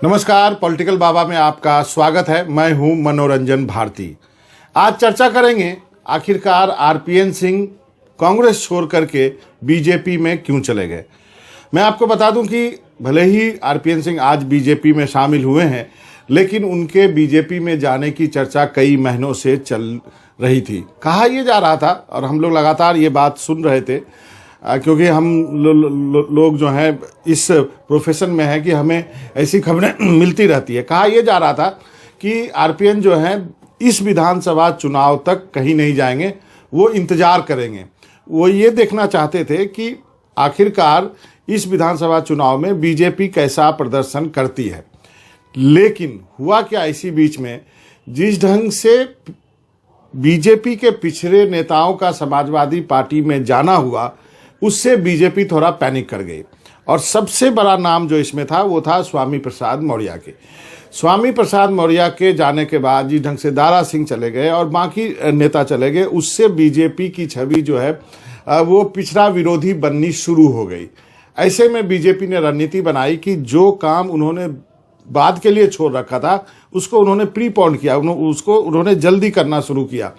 नमस्कार, पॉलिटिकल बाबा में आपका स्वागत है। मैं हूं मनोरंजन भारती। आज चर्चा करेंगे आखिरकार आरपीएन सिंह कांग्रेस छोड़ करके बीजेपी में क्यों चले गए। मैं आपको बता दूं कि भले ही आरपीएन सिंह आज बीजेपी में शामिल हुए हैं, लेकिन उनके बीजेपी में जाने की चर्चा कई महीनों से चल रही थी। कहा यह जा रहा था और हम लोग लगातार ये बात सुन रहे थे, क्योंकि हम लोग जो हैं इस प्रोफेशन में हैं कि हमें ऐसी खबरें मिलती रहती है। कहा यह जा रहा था कि आरपीएन जो है इस विधानसभा चुनाव तक कहीं नहीं जाएंगे, वो इंतज़ार करेंगे। वो ये देखना चाहते थे कि आखिरकार इस विधानसभा चुनाव में बीजेपी कैसा प्रदर्शन करती है। लेकिन हुआ क्या, इसी बीच में जिस ढंग से बीजेपी के पिछड़े नेताओं का समाजवादी पार्टी में जाना हुआ, उससे बीजेपी थोड़ा पैनिक कर गई। और सबसे बड़ा नाम जो इसमें था वो था स्वामी प्रसाद मौर्य के। स्वामी प्रसाद मौर्य के जाने के बाद जिस ढंग से दारा सिंह चले गए और बाकी नेता चले गए, उससे बीजेपी की छवि जो है वो पिछड़ा विरोधी बननी शुरू हो गई। ऐसे में बीजेपी ने रणनीति बनाई कि जो काम उन्होंने बाद के लिए छोड़ रखा था उसको उन्होंने प्रीपोन किया, उसको उन्होंने जल्दी करना शुरू किया।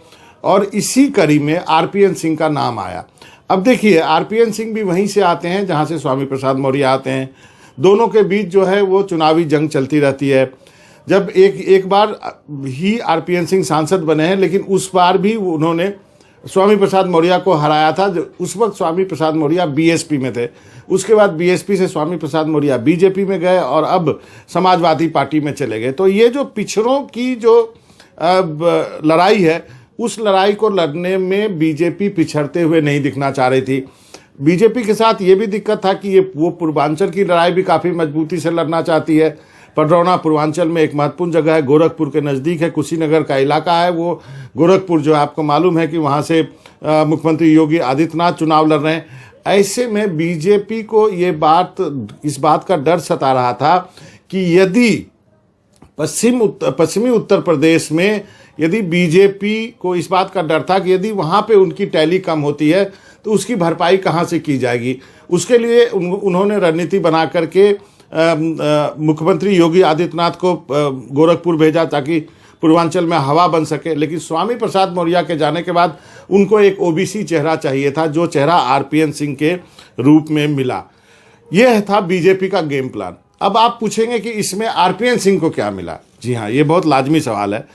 और इसी कड़ी में आरपीएन सिंह का नाम आया। अब देखिए, आरपीएन सिंह भी वहीं से आते हैं जहां से स्वामी प्रसाद मौर्य आते हैं। दोनों के बीच जो है वो चुनावी जंग चलती रहती है। जब एक बार ही आरपीएन सिंह सांसद बने हैं, लेकिन उस बार भी उन्होंने स्वामी प्रसाद मौर्य को हराया था। उस वक्त स्वामी प्रसाद मौर्य बीएसपी में थे। उसके बाद बीएसपी से स्वामी प्रसाद मौर्य बीजेपी में गए और अब समाजवादी पार्टी में चले गए। तो ये जो पिछड़ों की जो लड़ाई है, उस लड़ाई को लड़ने में बीजेपी पिछड़ते हुए नहीं दिखना चाह रही थी। बीजेपी के साथ ये भी दिक्कत था कि वो पूर्वांचल की लड़ाई भी काफ़ी मजबूती से लड़ना चाहती है। पडरौना पूर्वांचल में एक महत्वपूर्ण जगह है, गोरखपुर के नज़दीक है, कुशीनगर का इलाका है। वो गोरखपुर जो आपको मालूम है कि वहाँ से मुख्यमंत्री योगी आदित्यनाथ चुनाव लड़ रहे हैं। ऐसे में बीजेपी को इस बात का डर सता रहा था कि यदि पश्चिमी उत्तर प्रदेश में यदि बीजेपी को इस बात का डर था कि यदि वहाँ पे उनकी टैली कम होती है तो उसकी भरपाई कहाँ से की जाएगी। उसके लिए उन्होंने रणनीति बना करके मुख्यमंत्री योगी आदित्यनाथ को गोरखपुर भेजा ताकि पूर्वांचल में हवा बन सके। लेकिन स्वामी प्रसाद मौर्य के जाने के बाद उनको एक ओबीसी चेहरा चाहिए था, जो चेहरा आरपीएन सिंह के रूप में मिला। यह था बीजेपी का गेम प्लान। अब आप पूछेंगे कि इसमें आरपीएन सिंह को क्या मिला। जी हाँ, ये बहुत लाजमी सवाल है।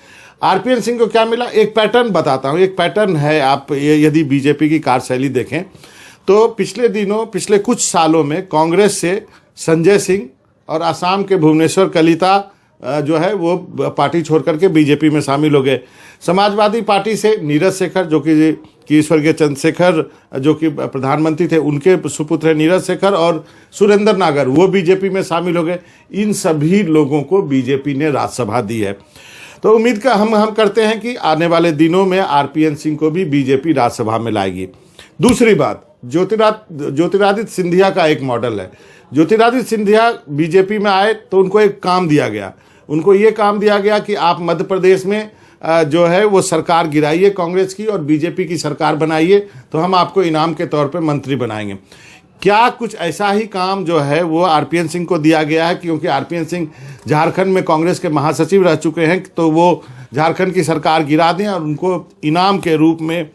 आरपीएन सिंह को क्या मिला, एक पैटर्न बताता हूँ। एक पैटर्न है, आप यदि बीजेपी की कार्यशैली देखें तो पिछले कुछ सालों में कांग्रेस से संजय सिंह और असम के भुवनेश्वर कलिता जो है वो पार्टी छोड़ करके बीजेपी में शामिल हो गए। समाजवादी पार्टी से नीरज शेखर, जो कि स्वर्गीय चंद्रशेखर जो कि प्रधानमंत्री थे, उनके सुपुत्र नीरज शेखर, और सुरेंद्र नागर, वो बीजेपी में शामिल हो गए। इन सभी लोगों को बीजेपी ने राज्यसभा दी है। तो उम्मीद का हम करते हैं कि आने वाले दिनों में आरपीएन सिंह को भी बीजेपी राज्यसभा में लाएगी। दूसरी बात, ज्योतिरादित्य सिंधिया का एक मॉडल है। ज्योतिरादित्य सिंधिया बीजेपी में आए तो उनको एक काम दिया गया। उनको ये काम दिया गया कि आप मध्य प्रदेश में जो है वो सरकार गिराइए कांग्रेस की और बीजेपी की सरकार बनाइए, तो हम आपको इनाम के तौर पे मंत्री बनाएंगे। क्या कुछ ऐसा ही काम जो है वो आरपीएन सिंह को दिया गया है? क्योंकि आरपीएन सिंह झारखंड में कांग्रेस के महासचिव रह चुके हैं, तो वो झारखंड की सरकार गिरा दें और उनको इनाम के रूप में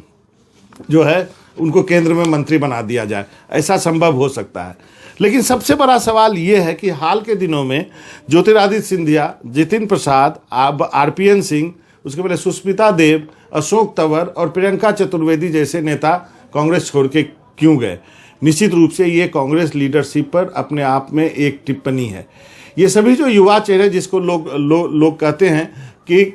जो है उनको केंद्र में मंत्री बना दिया जाए। ऐसा संभव हो सकता है। लेकिन सबसे बड़ा सवाल ये है कि हाल के दिनों में ज्योतिरादित्य सिंधिया, जितिन प्रसाद, अब आरपीएन सिंह, उसके पहले सुष्मिता देव, अशोक तंवर और प्रियंका चतुर्वेदी जैसे नेता कांग्रेस छोड़ के क्यों गए। निश्चित रूप से ये कांग्रेस लीडरशिप पर अपने आप में एक टिप्पणी है। ये सभी जो युवा चेहरे जिसको लोग कहते हैं कि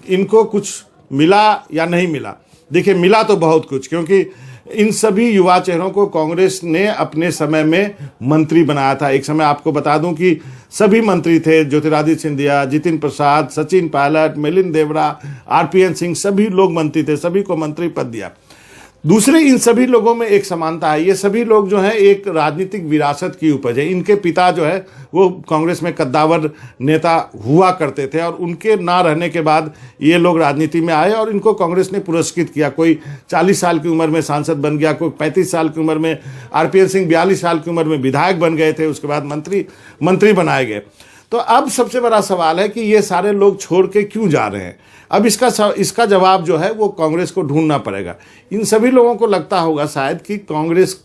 इनको कुछ मिला या नहीं मिला, देखिए मिला तो बहुत कुछ, क्योंकि इन सभी युवा चेहरों को कांग्रेस ने अपने समय में मंत्री बनाया था। एक समय आपको बता दूं कि सभी मंत्री थे, ज्योतिरादित्य सिंधिया, जितिन प्रसाद, सचिन पायलट, मिलिंद देवड़ा, आरपीएन सिंह, सभी लोग मंत्री थे, सभी को मंत्री पद दिया। दूसरे, इन सभी लोगों में एक समानता है। ये सभी लोग जो हैं एक राजनीतिक विरासत की उपज है। इनके पिता जो है वो कांग्रेस में कद्दावर नेता हुआ करते थे और उनके ना रहने के बाद ये लोग राजनीति में आए और इनको कांग्रेस ने पुरस्कृत किया। कोई 40 साल की उम्र में सांसद बन गया, कोई 35 साल की उम्र में, आरपीएन सिंह 42 साल की उम्र में विधायक बन गए थे, उसके बाद मंत्री बनाए गए। तो अब सबसे बड़ा सवाल है कि ये सारे लोग छोड़ के क्यों जा रहे हैं। अब इसका जवाब जो है वो कांग्रेस को ढूंढना पड़ेगा। इन सभी लोगों को लगता होगा शायद कि कांग्रेस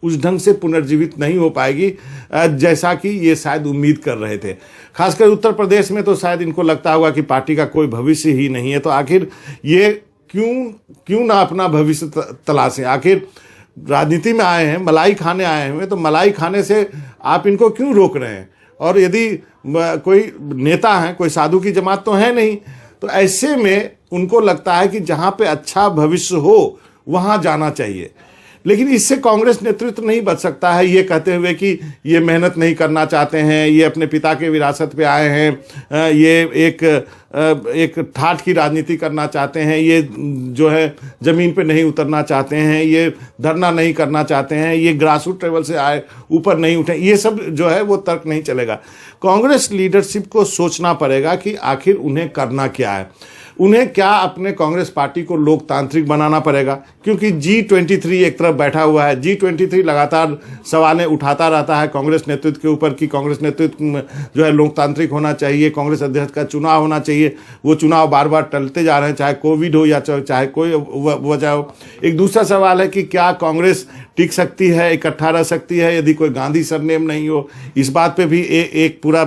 उस ढंग से पुनर्जीवित नहीं हो पाएगी जैसा कि ये शायद उम्मीद कर रहे थे। खासकर उत्तर प्रदेश में तो शायद इनको लगता होगा कि पार्टी का कोई भविष्य ही नहीं है, तो आखिर ये क्यों ना अपना भविष्य तलाशें। आखिर राजनीति में आए हैं, मलाई खाने आए हैं, तो मलाई खाने से आप इनको क्यों रोक रहे हैं। और यदि कोई नेता है, कोई साधु की जमात तो है नहीं, तो ऐसे में उनको लगता है कि जहाँ पे अच्छा भविष्य हो वहाँ जाना चाहिए। लेकिन इससे कांग्रेस नेतृत्व नहीं बच सकता है ये कहते हुए कि ये मेहनत नहीं करना चाहते हैं, ये अपने पिता के विरासत पे आए हैं, ये एक ठाठ की राजनीति करना चाहते हैं, ये जो है ज़मीन पे नहीं उतरना चाहते हैं, ये धरना नहीं करना चाहते हैं, ये ग्रासरूट लेवल से आए ऊपर नहीं उठे। ये सब जो है वो तर्क नहीं चलेगा। कांग्रेस लीडरशिप को सोचना पड़ेगा कि आखिर उन्हें करना क्या है। उन्हें क्या अपने कांग्रेस पार्टी को लोकतांत्रिक बनाना पड़ेगा, क्योंकि G23 एक तरफ बैठा हुआ है। G23 लगातार सवालें उठाता रहता है कांग्रेस नेतृत्व के ऊपर कि कांग्रेस नेतृत्व जो है लोकतांत्रिक होना चाहिए, कांग्रेस अध्यक्ष का चुनाव होना चाहिए। वो चुनाव बार बार टलते जा रहे हैं, चाहे कोविड हो या चाहे कोई वजह हो। एक दूसरा सवाल है कि क्या कांग्रेस टिक सकती है, इकट्ठा रह सकती है यदि कोई गांधी सरनेम नहीं हो। इस बात पे भी एक पूरा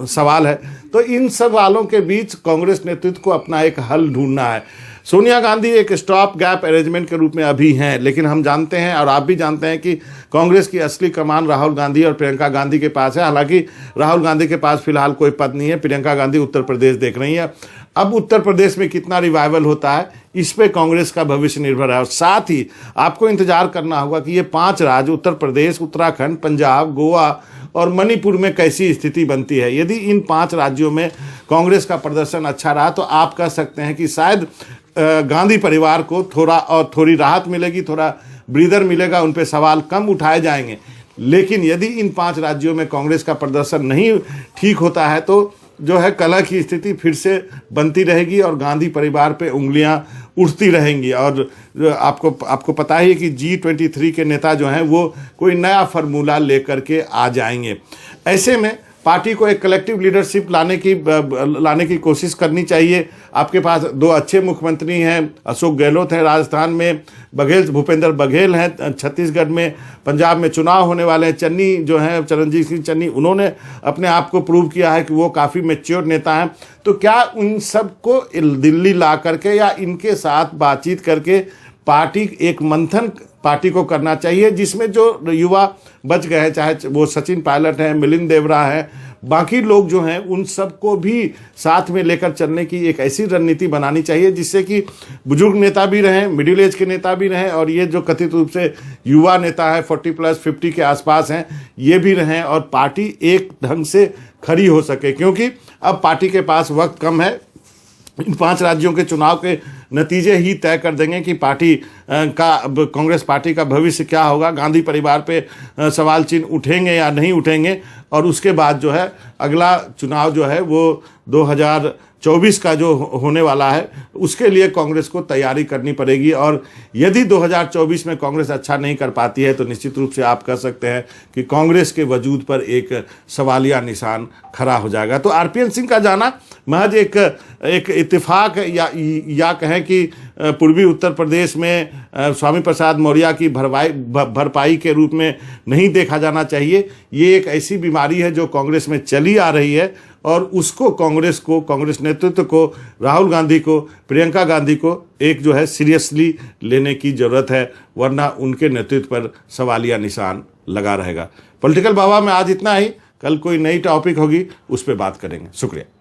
सवाल है। तो इन सवालों के बीच कांग्रेस नेतृत्व को अपना एक हल ढूंढना है। सोनिया गांधी एक स्टॉप गैप अरेंजमेंट के रूप में अभी हैं, लेकिन हम जानते हैं और आप भी जानते हैं कि कांग्रेस की असली कमान राहुल गांधी और प्रियंका गांधी के पास है। हालांकि राहुल गांधी के पास फिलहाल कोई पद नहीं है, प्रियंका गांधी उत्तर प्रदेश देख रही है। अब उत्तर प्रदेश में कितना रिवाइवल होता है इस पे कांग्रेस का भविष्य निर्भर है। और साथ ही आपको इंतजार करना होगा कि ये 5 राज्य उत्तर प्रदेश, उत्तराखंड, पंजाब, गोवा और मणिपुर में कैसी स्थिति बनती है। यदि इन 5 राज्यों में कांग्रेस का प्रदर्शन अच्छा रहा तो आप कह सकते हैं कि शायद गांधी परिवार को थोड़ी राहत मिलेगी, थोड़ा ब्रीदर मिलेगा, उन पे सवाल कम उठाए जाएंगे। लेकिन यदि इन 5 राज्यों में कांग्रेस का प्रदर्शन नहीं ठीक होता है तो जो है कलह की स्थिति फिर से बनती रहेगी और गांधी परिवार पे उंगलियां उठती रहेंगी। और आपको पता ही है कि G23 के नेता जो हैं वो कोई नया फार्मूला लेकर के आ जाएंगे। ऐसे में पार्टी को एक कलेक्टिव लीडरशिप लाने की कोशिश करनी चाहिए। आपके पास 2 अच्छे मुख्यमंत्री हैं, अशोक गहलोत हैं राजस्थान में, भूपेंद्र बघेल हैं छत्तीसगढ़ में, पंजाब में चुनाव होने वाले हैं, चन्नी जो हैं चरणजीत सिंह चन्नी, उन्होंने अपने आप को प्रूव किया है कि वो काफ़ी मैच्योर नेता हैं। तो क्या उन सबको दिल्ली ला करके या इनके साथ बातचीत करके एक मंथन पार्टी को करना चाहिए जिसमें जो युवा बच गए हैं, चाहे वो सचिन पायलट हैं, मिलिंद देवरा हैं, बाकी लोग जो हैं उन सबको भी साथ में लेकर चलने की एक ऐसी रणनीति बनानी चाहिए जिससे कि बुजुर्ग नेता भी रहें, मिडिल एज के नेता भी रहें और ये जो कथित रूप से युवा नेता है 40+50 के आसपास हैं ये भी रहें और पार्टी एक ढंग से खड़ी हो सके। क्योंकि अब पार्टी के पास वक्त कम है। इन 5 राज्यों के चुनाव के नतीजे ही तय कर देंगे कि कांग्रेस पार्टी का भविष्य क्या होगा। गांधी परिवार पे सवाल चिन्ह उठेंगे या नहीं उठेंगे और उसके बाद जो है अगला चुनाव जो है वो 2024 का जो होने वाला है उसके लिए कांग्रेस को तैयारी करनी पड़ेगी। और यदि 2024 में कांग्रेस अच्छा नहीं कर पाती है तो निश्चित रूप से आप कह सकते हैं कि कांग्रेस के वजूद पर एक सवालिया निशान खड़ा हो जाएगा। तो RPN सिंह का जाना महज एक इत्तेफाक या कहें कि पूर्वी उत्तर प्रदेश में स्वामी प्रसाद मौर्य की भरपाई के रूप में नहीं देखा जाना चाहिए। ये एक ऐसी बीमारी है जो कांग्रेस में चली आ रही है और उसको कांग्रेस नेतृत्व को, राहुल गांधी को, प्रियंका गांधी को एक जो है सीरियसली लेने की ज़रूरत है, वरना उनके नेतृत्व पर सवालिया निशान लगा रहेगा। पॉलिटिकल बाबा में आज इतना ही। कल कोई नई टॉपिक होगी उस पर बात करेंगे। शुक्रिया।